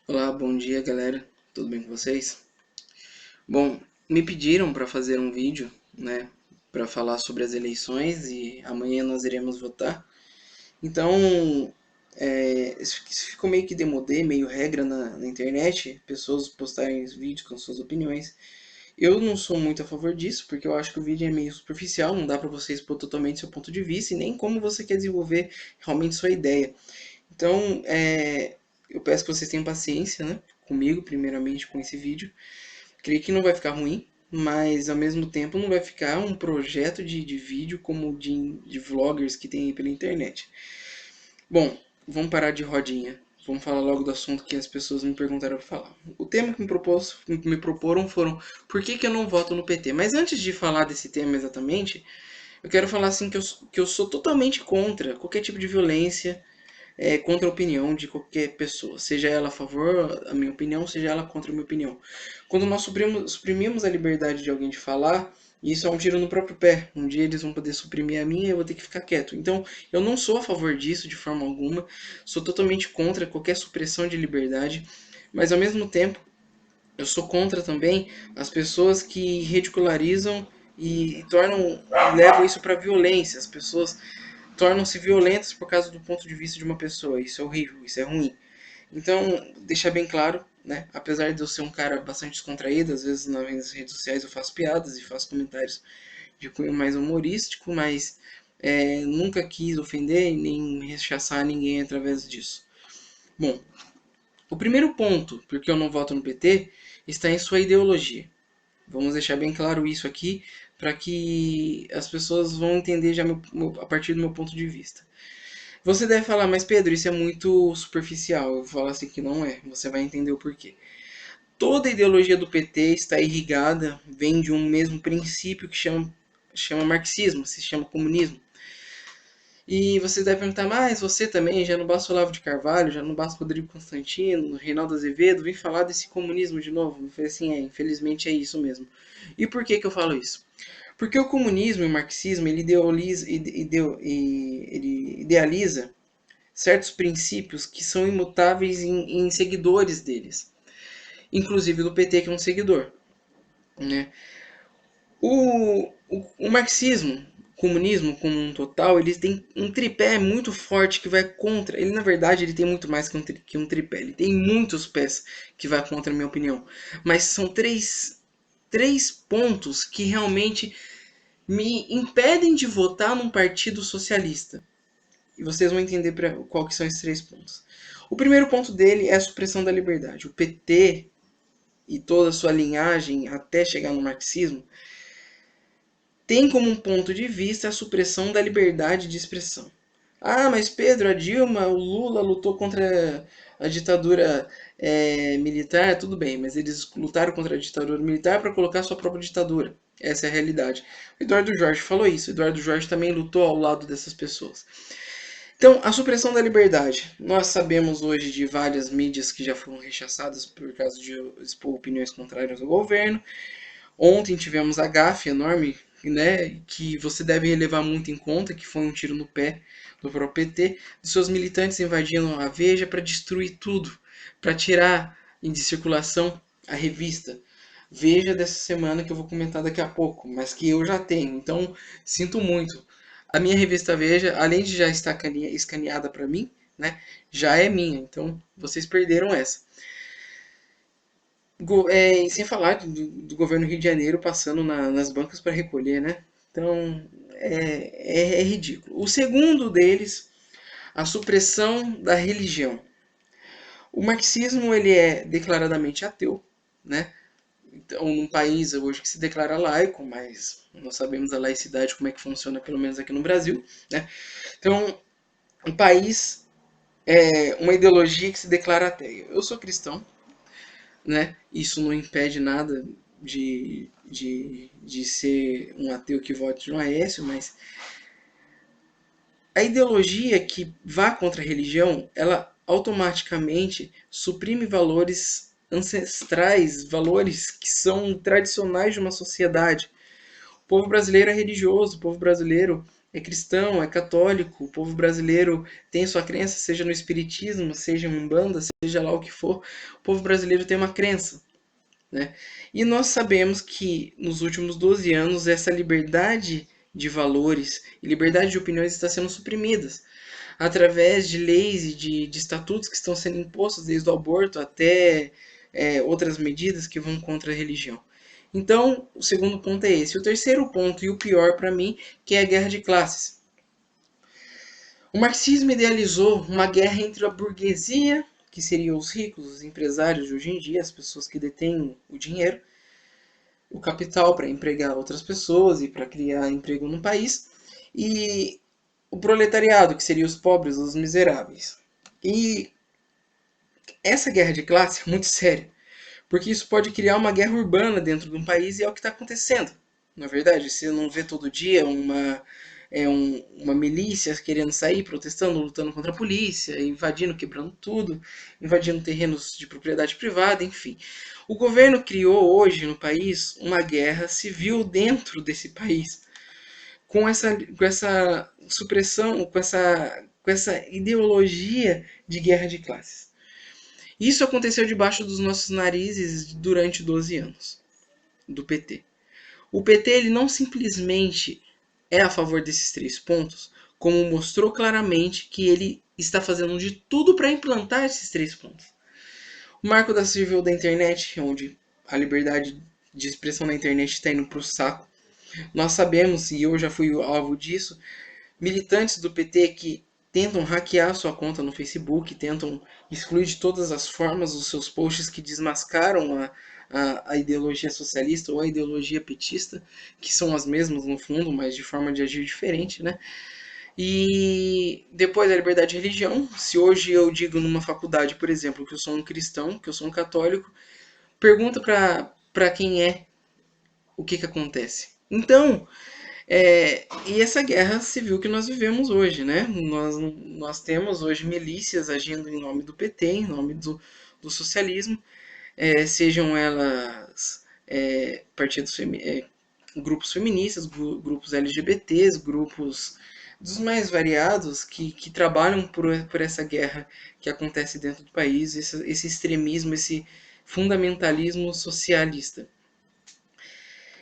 Olá, bom dia galera, tudo bem com vocês? Bom, me pediram para fazer um vídeo, né, para falar sobre as eleições e amanhã nós iremos votar. Então, isso ficou meio que demodê, meio regra na internet, pessoas postarem vídeos com suas opiniões. Eu não sou muito a favor disso, porque eu acho que o vídeo é meio superficial, não dá para você expor totalmente seu ponto de vista e nem como você quer desenvolver realmente sua ideia. Então, eu peço que vocês tenham paciência, né? Comigo, primeiramente, com esse vídeo. Creio que não vai ficar ruim, mas ao mesmo tempo não vai ficar um projeto de vídeo como de vloggers que tem aí pela internet. Bom, vamos parar de rodinha. Vamos falar logo do assunto que as pessoas me perguntaram para falar. O tema que me proporam foram por que eu não voto no PT. Mas antes de falar desse tema exatamente, eu quero falar assim que eu sou totalmente contra qualquer tipo de violência, contra a opinião de qualquer pessoa, seja ela a favor da minha opinião, seja ela contra a minha opinião. Quando nós suprimimos a liberdade de alguém de falar, isso é um tiro no próprio pé. Um dia eles vão poder suprimir a minha e eu vou ter que ficar quieto. Então, eu não sou a favor disso de forma alguma, sou totalmente contra qualquer supressão de liberdade, mas ao mesmo tempo, eu sou contra também as pessoas que ridicularizam e levam isso para violência. As pessoas tornam-se violentas por causa do ponto de vista de uma pessoa. Isso é horrível, isso é ruim. Então, deixar bem claro, né? Apesar de eu ser um cara bastante descontraído, às vezes nas redes sociais eu faço piadas e faço comentários de cunho mais humorístico, mas nunca quis ofender nem rechaçar ninguém através disso. Bom, o primeiro ponto porque eu não voto no PT está em sua ideologia. Vamos deixar bem claro isso aqui para que as pessoas vão entender já a partir do meu ponto de vista. Você deve falar, mas Pedro, isso é muito superficial. Eu falo assim que não é. Você vai entender o porquê. Toda a ideologia do PT está irrigada, vem de um mesmo princípio que chama marxismo, se chama comunismo. E você deve perguntar, mas você também, já não basta o Olavo de Carvalho, já não basta o Rodrigo Constantino, Reinaldo Azevedo, vem falar desse comunismo de novo? Eu falei assim, infelizmente é isso mesmo. E por que eu falo isso? Porque o comunismo e o marxismo, ele idealiza certos princípios que são imutáveis em seguidores deles, inclusive do PT, que é um seguidor. Né? O marxismo, o comunismo como um total, ele tem um tripé muito forte que vai contra. Ele, na verdade, ele tem muito mais que um tripé. Ele tem muitos pés que vai contra a minha opinião. Mas são três pontos que realmente me impedem de votar num partido socialista. E vocês vão entender qual que são esses três pontos. O primeiro ponto dele é a supressão da liberdade. O PT e toda a sua linhagem até chegar no marxismo tem como um ponto de vista a supressão da liberdade de expressão. Ah, mas Pedro, a Dilma, o Lula lutou contra a ditadura militar, tudo bem, mas eles lutaram contra a ditadura militar para colocar sua própria ditadura. Essa é a realidade. O Eduardo Jorge falou isso. O Eduardo Jorge também lutou ao lado dessas pessoas. Então, a supressão da liberdade. Nós sabemos hoje de várias mídias que já foram rechaçadas por causa de expor opiniões contrárias ao governo. Ontem tivemos a gafe enorme, né, que você deve levar muito em conta, que foi um tiro no pé do próprio PT, de seus militantes invadindo a Veja para destruir tudo, para tirar de circulação a revista Veja dessa semana, que eu vou comentar daqui a pouco, mas que eu já tenho, então sinto muito. A minha revista Veja, além de já estar escaneada para mim, né, já é minha, então vocês perderam essa. E sem falar do governo Rio de Janeiro passando nas bancas para recolher, né? Então é ridículo. O segundo deles, a supressão da religião. O marxismo ele é declaradamente ateu, né? Então, num país hoje que se declara laico, mas nós sabemos a laicidade como é que funciona, pelo menos aqui no Brasil, né? Então, um país uma ideologia que se declara ateu. Eu sou cristão, né? Isso não impede nada de ser um ateu que vote no Aécio, mas a ideologia que vá contra a religião, ela automaticamente suprime valores ancestrais, valores que são tradicionais de uma sociedade. O povo brasileiro é religioso, o povo brasileiro é cristão, é católico, o povo brasileiro tem sua crença, seja no espiritismo, seja em umbanda, seja lá o que for, o povo brasileiro tem uma crença, né? E nós sabemos que nos últimos 12 anos essa liberdade de valores e liberdade de opiniões está sendo suprimidas através de leis e de estatutos que estão sendo impostos, desde o aborto até outras medidas que vão contra a religião. Então, o segundo ponto é esse. O terceiro ponto, e o pior para mim, que é a guerra de classes. O marxismo idealizou uma guerra entre a burguesia, que seriam os ricos, os empresários de hoje em dia, as pessoas que detêm o dinheiro, o capital para empregar outras pessoas e para criar emprego no país, e o proletariado, que seriam os pobres, os miseráveis. E essa guerra de classe é muito séria, porque isso pode criar uma guerra urbana dentro de um país e é o que está acontecendo. Na verdade, você não vê todo dia uma milícia querendo sair, protestando, lutando contra a polícia, invadindo, quebrando tudo, invadindo terrenos de propriedade privada, enfim. O governo criou hoje no país uma guerra civil dentro desse país, com essa supressão, com essa ideologia de guerra de classes. Isso aconteceu debaixo dos nossos narizes durante 12 anos do PT. O PT ele não simplesmente é a favor desses 3 pontos, como mostrou claramente que ele está fazendo de tudo para implantar esses 3 pontos. O marco da civil da internet, onde a liberdade de expressão na internet está indo para o saco. Nós sabemos, e eu já fui alvo disso, militantes do PT que tentam hackear sua conta no Facebook, tentam excluir de todas as formas os seus posts que desmascaram a ideologia socialista ou a ideologia petista, que são as mesmas no fundo, mas de forma de agir diferente, né? E depois a liberdade de religião. Se hoje eu digo numa faculdade, por exemplo, que eu sou um cristão, que eu sou um católico, pergunta para quem é o que acontece. Então, e essa guerra civil que nós vivemos hoje, né? Nós temos hoje milícias agindo em nome do PT, em nome do socialismo, sejam elas grupos feministas, grupos LGBTs, grupos dos mais variados que trabalham por essa guerra que acontece dentro do país, esse extremismo, esse fundamentalismo socialista.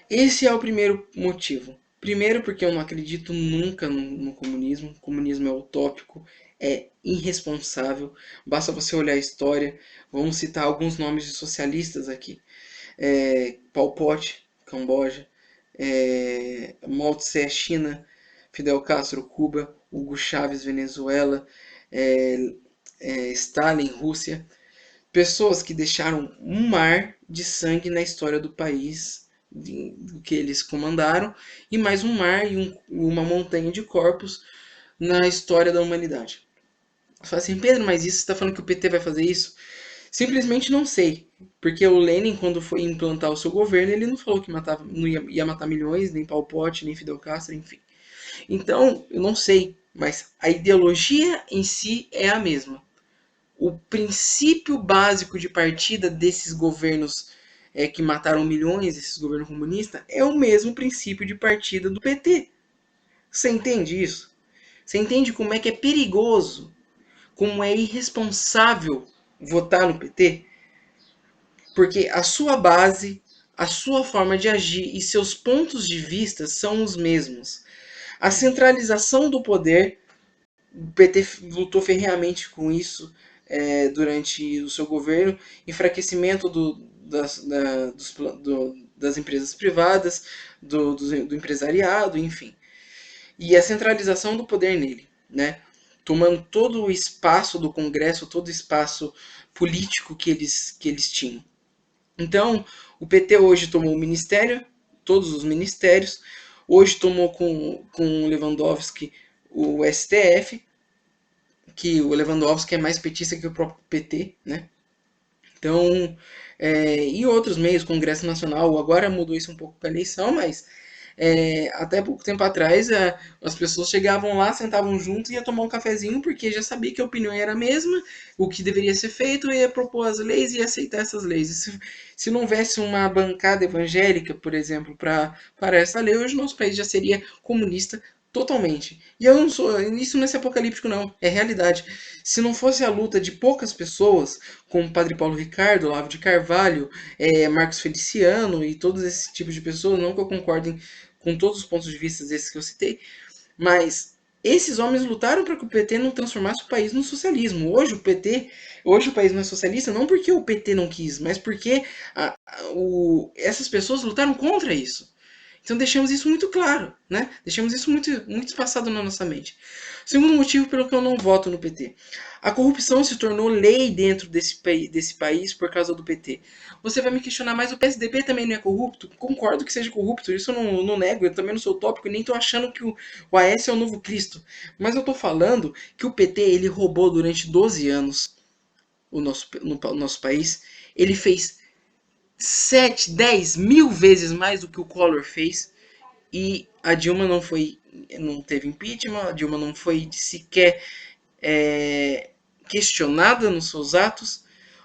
Esse é o primeiro motivo. Primeiro, porque eu não acredito nunca no comunismo. O comunismo é utópico, é irresponsável. Basta você olhar a história. Vamos citar alguns nomes de socialistas aqui: Pol Pot, Camboja; Mao Tse, China; Fidel Castro, Cuba; Hugo Chávez, Venezuela; é, Stalin, Rússia. Pessoas que deixaram um mar de sangue na história do país do que eles comandaram, e mais um mar e uma montanha de corpos na história da humanidade. Você fala assim, Pedro, mas isso, você está falando que o PT vai fazer isso? Simplesmente não sei. Porque o Lenin, quando foi implantar o seu governo, ele não falou que não ia matar milhões, nem Pol Pot, nem Fidel Castro, enfim. Então, eu não sei, mas a ideologia em si é a mesma. O princípio básico de partida desses governos que mataram milhões, esses governos comunistas, é o mesmo princípio de partida do PT. Você entende isso? Você entende como é que é perigoso, como é irresponsável votar no PT? Porque a sua base, a sua forma de agir e seus pontos de vista são os mesmos. A centralização do poder, o PT lutou ferreamente com isso durante o seu governo, enfraquecimento das empresas privadas, do empresariado, enfim. E a centralização do poder nele, né? Tomando todo o espaço do Congresso, todo o espaço político que eles tinham. Então, o PT hoje tomou o ministério, todos os ministérios, hoje tomou com o Lewandowski o STF, que o Lewandowski é mais petista que o próprio PT, né? Então, e outros meios, Congresso Nacional, agora mudou isso um pouco com a eleição, mas até pouco tempo atrás as pessoas chegavam lá, sentavam juntos e ia tomar um cafezinho porque já sabia que a opinião era a mesma, o que deveria ser feito, ia propor as leis e ia aceitar essas leis. E se não houvesse uma bancada evangélica, por exemplo, para essa lei, hoje o nosso país já seria comunista Totalmente. E eu não sou. Isso não é ser apocalíptico, não. É realidade. Se não fosse a luta de poucas pessoas, como Padre Paulo Ricardo, Olavo de Carvalho, Marcos Feliciano e todos esses tipos de pessoas, não que eu concordem com todos os pontos de vista desses que eu citei, mas esses homens lutaram para que o PT não transformasse o país no socialismo. Hoje o país não é socialista não porque o PT não quis, mas porque essas pessoas lutaram contra isso. Então deixamos isso muito claro, né? Deixamos isso muito espaçado na nossa mente. Segundo motivo pelo que eu não voto no PT. A corrupção se tornou lei dentro desse país por causa do PT. Você vai me questionar, mas o PSDB também não é corrupto? Concordo que seja corrupto, isso eu não nego, eu também não sou utópico e nem estou achando que o AS é o novo Cristo. Mas eu estou falando que o PT ele roubou durante 12 anos o nosso país. Ele fez 7, 10 mil vezes mais do que o Collor fez. E a Dilma não teve impeachment, a Dilma não foi sequer é, questionada nos seus atos.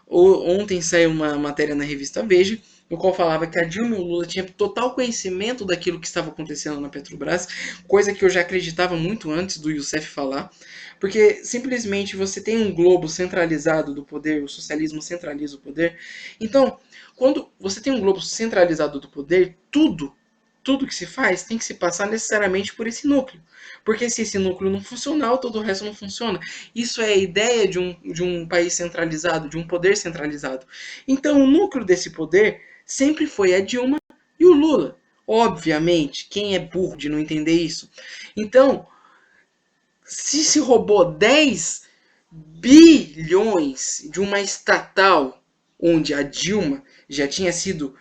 Ontem saiu uma matéria na revista Veja, no qual falava que a Dilma e o Lula tinham total conhecimento daquilo que estava acontecendo na Petrobras, coisa que eu já acreditava muito antes do Youssef falar, porque simplesmente você tem um globo centralizado do poder, o socialismo centraliza o poder. Então, quando você tem um globo centralizado do poder, tudo que se faz tem que se passar necessariamente por esse núcleo. Porque se esse núcleo não funcionar, todo o resto não funciona. Isso é a ideia de um país centralizado, de um poder centralizado. Então, o núcleo desse poder sempre foi a Dilma e o Lula. Obviamente, quem é burro de não entender isso? Então, se roubou 10 bilhões de uma estatal onde a Dilma já tinha sido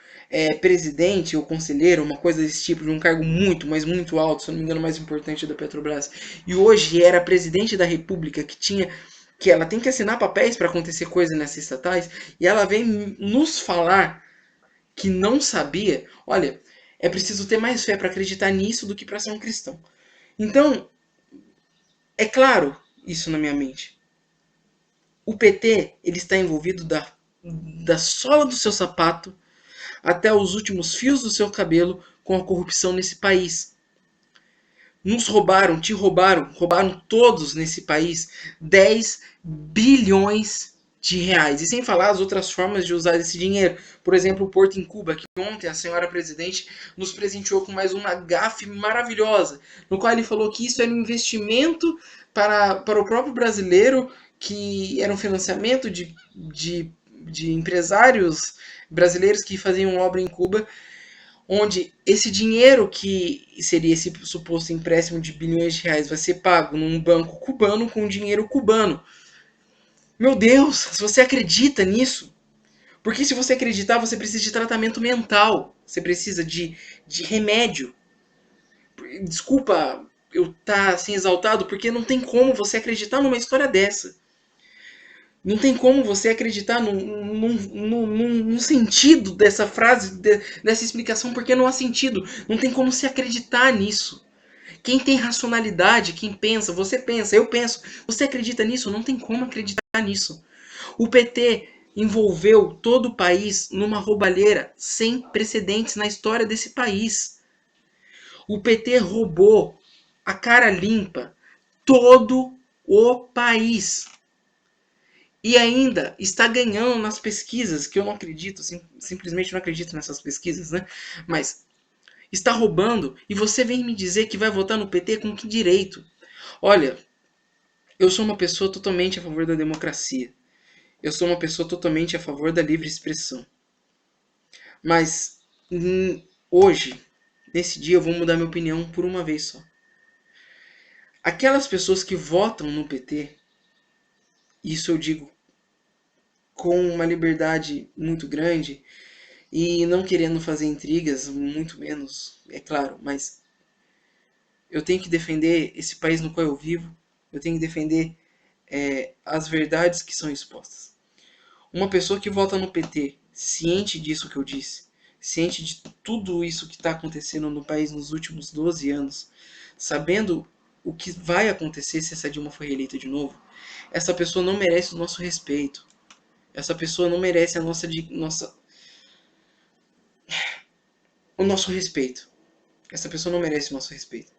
presidente ou conselheiro, uma coisa desse tipo, de um cargo muito, mas muito alto, se eu não me engano, mais importante da Petrobras, e hoje era presidente da República que ela tem que assinar papéis para acontecer coisa nessas estatais, e ela vem nos falar que não sabia. Olha, é preciso ter mais fé para acreditar nisso do que para ser um cristão. Então, é claro isso na minha mente. O PT ele está envolvido da sola do seu sapato até os últimos fios do seu cabelo com a corrupção nesse país. Nos roubaram, te roubaram, roubaram todos nesse país 10 bilhões de reais. E sem falar as outras formas de usar esse dinheiro. Por exemplo, o Porto em Cuba, que ontem a senhora presidente nos presenteou com mais uma gafe maravilhosa, no qual ele falou que isso era um investimento para o próprio brasileiro, que era um financiamento de empresários brasileiros que faziam obra em Cuba, onde esse dinheiro que seria esse suposto empréstimo de bilhões de reais vai ser pago num banco cubano com dinheiro cubano. Meu Deus, se você acredita nisso, porque se você acreditar, você precisa de tratamento mental, você precisa de remédio. Desculpa eu estar assim exaltado, porque não tem como você acreditar numa história dessa. Não tem como você acreditar num sentido dessa frase, dessa explicação, porque não há sentido. Não tem como se acreditar nisso. Quem tem racionalidade, quem pensa, você pensa, eu penso, você acredita nisso? Não tem como acreditar nisso. O PT envolveu todo o país numa roubalheira sem precedentes na história desse país. O PT roubou a cara limpa todo o país. E ainda está ganhando nas pesquisas, que eu não acredito, simplesmente não acredito nessas pesquisas, né? Mas está roubando e você vem me dizer que vai votar no PT com que direito? Olha, eu sou uma pessoa totalmente a favor da democracia. Eu sou uma pessoa totalmente a favor da livre expressão. Mas hoje, nesse dia, eu vou mudar minha opinião por uma vez só. Aquelas pessoas que votam no PT, isso eu digo com uma liberdade muito grande, e não querendo fazer intrigas, muito menos, é claro, mas eu tenho que defender esse país no qual eu vivo, eu tenho que defender as verdades que são expostas. Uma pessoa que vota no PT, ciente disso que eu disse, ciente de tudo isso que está acontecendo no país nos últimos 12 anos, sabendo o que vai acontecer se essa Dilma for reeleita de novo, essa pessoa não merece o nosso respeito. Essa pessoa não merece o nosso respeito. Essa pessoa não merece o nosso respeito.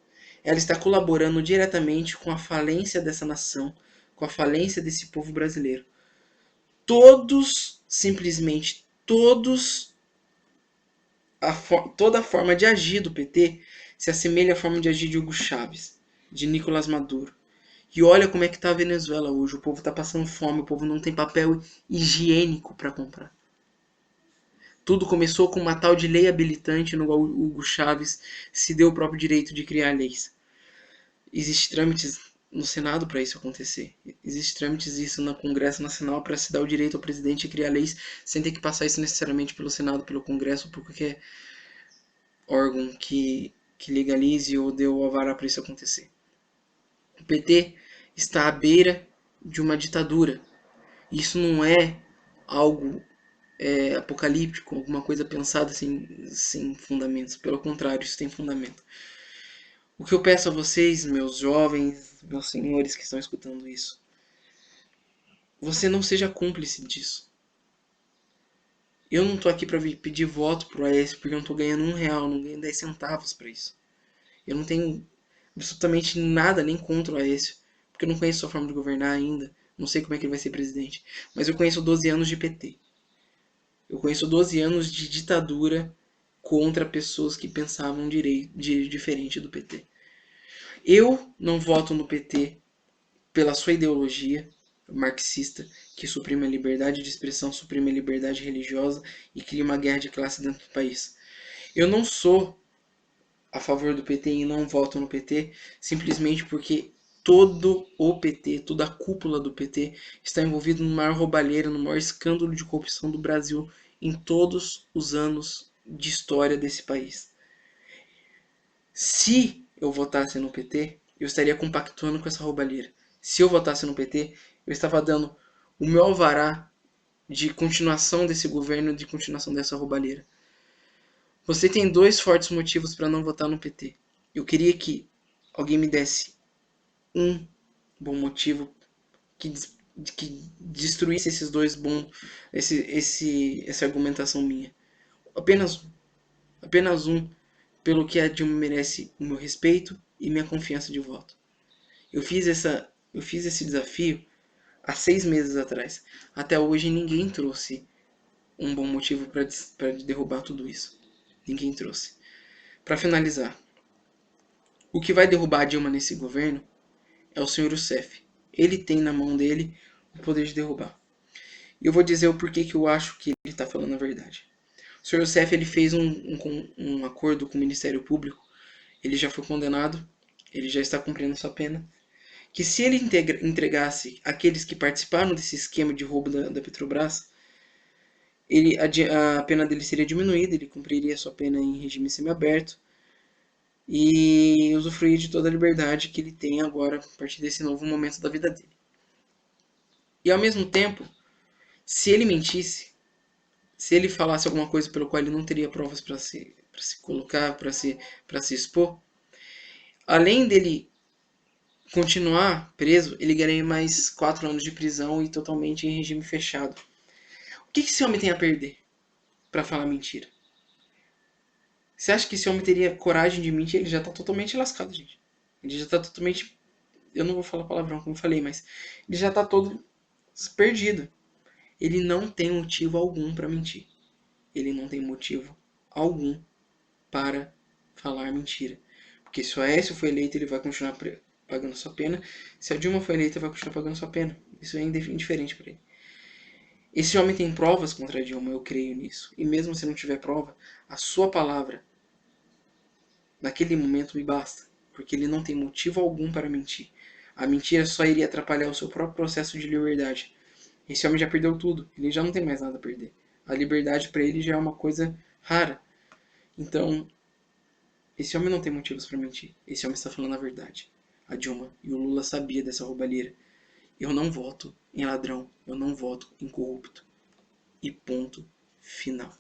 ela está colaborando diretamente com a falência dessa nação, com a falência desse povo brasileiro. Todos, simplesmente todos, toda a forma de agir do PT se assemelha à forma de agir de Hugo Chávez, de Nicolás Maduro. E olha como é que está a Venezuela hoje. O povo está passando fome, o povo não tem papel higiênico para comprar. Tudo começou com uma tal de lei habilitante no qual Hugo Chávez se deu o próprio direito de criar leis. Existem trâmites no Senado para isso acontecer. Existem trâmites isso no Congresso Nacional para se dar o direito ao presidente de criar leis sem ter que passar isso necessariamente pelo Senado, pelo Congresso ou por qualquer órgão que legalize ou dê o alvará para isso acontecer. O PT está à beira de uma ditadura. Isso não é algo apocalíptico, alguma coisa pensada sem fundamentos. Pelo contrário, isso tem fundamento. O que eu peço a vocês, meus jovens, meus senhores que estão escutando isso, você não seja cúmplice disso. Eu não estou aqui para pedir voto pro Aécio porque eu não estou ganhando R$1, não ganho 10 centavos para isso. Eu não tenho absolutamente nada nem contra o Aécio, porque eu não conheço sua forma de governar ainda, não sei como é que ele vai ser presidente, mas eu conheço 12 anos de PT. Eu conheço 12 anos de ditadura contra pessoas que pensavam diferente do PT. Eu não voto no PT pela sua ideologia marxista, que suprime a liberdade de expressão, suprime a liberdade religiosa e cria uma guerra de classe dentro do país. Eu não sou a favor do PT e não voto no PT simplesmente porque todo o PT, toda a cúpula do PT está envolvido no maior roubalheira, no maior escândalo de corrupção do Brasil em todos os anos de história desse país. Se eu votasse no PT, eu estaria compactuando com essa roubalheira. Se eu votasse no PT, eu estava dando o meu alvará de continuação desse governo, de continuação dessa roubalheira. Você tem dois fortes motivos para não votar no PT. Eu queria que alguém me desse um bom motivo que destruísse esses dois bons, essa argumentação minha. Apenas um, pelo que a Dilma merece o meu respeito e minha confiança de voto. Eu fiz esse desafio há 6 meses atrás. Até hoje ninguém trouxe um bom motivo para derrubar tudo isso. Ninguém trouxe. Para finalizar, o que vai derrubar a Dilma nesse governo é o senhor Rousseff. Ele tem na mão dele o poder de derrubar. E eu vou dizer o porquê que eu acho que ele está falando a verdade. O senhor Rousseff ele fez um acordo com o Ministério Público. Ele já foi condenado. Ele já está cumprindo sua pena. Que se ele entregasse aqueles que participaram desse esquema de roubo da Petrobras, a pena dele seria diminuída, ele cumpriria sua pena em regime semiaberto e usufruir de toda a liberdade que ele tem agora a partir desse novo momento da vida dele. E ao mesmo tempo, se ele mentisse, se ele falasse alguma coisa pelo qual ele não teria provas para se colocar, para se expor, além dele continuar preso, ele ganharia mais 4 anos de prisão e totalmente em regime fechado. O que esse homem tem a perder para falar mentira? Você acha que esse homem teria coragem de mentir? Ele já tá totalmente lascado, gente. Ele já tá totalmente. Eu não vou falar palavrão como eu falei, mas ele já tá todo perdido. Ele não tem motivo algum para mentir. Ele não tem motivo algum para falar mentira. Porque se o Aécio foi eleito, ele vai continuar pagando sua pena. Se a Dilma foi eleita, ele vai continuar pagando sua pena. Isso é indiferente para ele. Esse homem tem provas contra a Dilma, eu creio nisso. E mesmo se não tiver prova, a sua palavra naquele momento me basta, porque ele não tem motivo algum para mentir. A mentira só iria atrapalhar o seu próprio processo de liberdade. Esse homem já perdeu tudo, ele já não tem mais nada a perder. A liberdade para ele já é uma coisa rara. Então, esse homem não tem motivos para mentir. Esse homem está falando a verdade. A Dilma e o Lula sabia dessa roubalheira. Eu não voto em ladrão, eu não voto em corrupto. E ponto final.